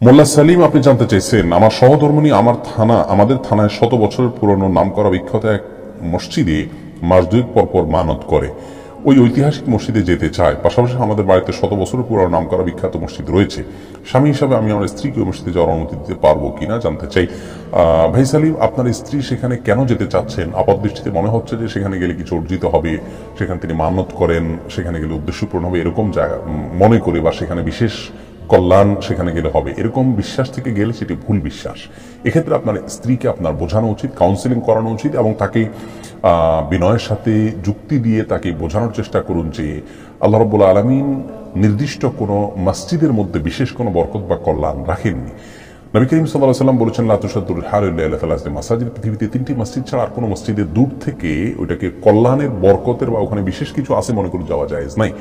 মোল্লা সালিম, আপনি জানতে চাইছেন আমার সহধর্মিণী আমাদের থানায় 100 বছরের পুরনো নামকরা বিখ্যাত এক মসজিদে মাস দুয়েক পর মানত করে। ওই ঐতিহাসিক মসজিদে যেতে চায়। পাশাপাশি আমাদের বাড়িতে 100 বছরের পুরনো নামকরা বিখ্যাত মসজিদ রয়েছে। স্বামী হিসাবে আমি আমার স্ত্রীকে ওই মসজিদে যাওয়ার অনুমতি দিতে পারবো কিনা জানতে চাই। ভাই সালিম, আপনার স্ত্রী সেখানে কেন যেতে চাচ্ছেন? আপাত দৃষ্টিতে মনে হচ্ছে যে সেখানে গেলে কিছু অর্জিত হবে, সেখানে তিনি মানত করেন, সেখানে গেলে উদ্দেশ্য পূরণ হবে, এরকম জায়গা মনে করে, বা সেখানে বিশেষ কল্যাণ সেখানে গেলে হবে, এরকম বিশ্বাস থেকে গেলে সেটি ভুল বিশ্বাস। এক্ষেত্রে আপনার স্ত্রীকে আপনার বোঝানো উচিত, কাউন্সিলিং করানো উচিত, এবং তাকে বিনয়ের সাথে যুক্তি দিয়ে তাকে বোঝানোর চেষ্টা করুন যে আল্লাহ রাব্বুল আলামিন নির্দিষ্ট কোনো মসজিদের মধ্যে বিশেষ কোনো বরকত বা কল্যাণ রাখেননি। নবী করিম সাল্লাল্লাহু আলাইহি ওয়াসাল্লাম বলেছেন, লা তুশাদ্দুর রিহালু ইল্লা ইলা সালাসি মাসাজিদ, পৃথিবীতে 3টি মসজিদ ছাড়া আর কোনো মসজিদে দূর থেকে ওইটাকে কল্যাণের, বরকতের বা ওখানে বিশেষ কিছু আছে মনে করে যাওয়া জায়েজ নাই।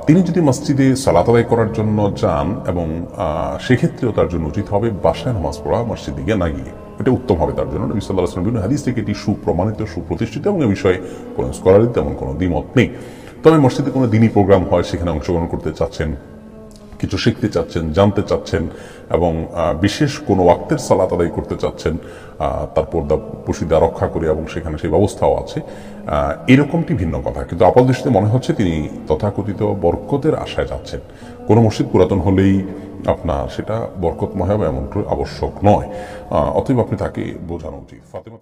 তিনি যদি মসজিদে সালাত আদায় করার জন্য যান, এবং সেক্ষেত্রেও তার জন্য উচিত হবে বাসায় নামাজ পড়া, মসজিদে গিয়ে না গিয়ে, এটা উত্তম হবে তার জন্য। নবী সাল্লাল্লাহু আলাইহি ওয়াসাল্লাম বিভিন্ন হাদিস থেকে এটি সুপ্রমাণিত, সুপ্রতিষ্ঠিত, এবং এ বিষয়ে কোনো স্কলারদের তেমন কোনো দ্বিমত নেই। তবে মসজিদে কোনো দিনী প্রোগ্রাম হয়, সেখানে অংশগ্রহণ করতে চাচ্ছেন, কিছু শিখতে চাচ্ছেন, জানতে চাচ্ছেন, এবং বিশেষ কোনো ওয়াক্তের সালাত আদায় করতে চাচ্ছেন, তারপর পর্দা রক্ষা করে, এবং সেখানে সেই ব্যবস্থাও আছে, এরকমটি ভিন্ন কথা। কিন্তু আপাতদৃষ্টিতে মনে হচ্ছে তিনি তথাকথিত বরকতের আশায় যাচ্ছেন। কোনো মসজিদ পুরাতন হলেই আপনার সেটা বরকতময় হবে এমনটি আবশ্যক নয়। অতএব আপনি তাকে বোঝানো উচিত। ফাতেমা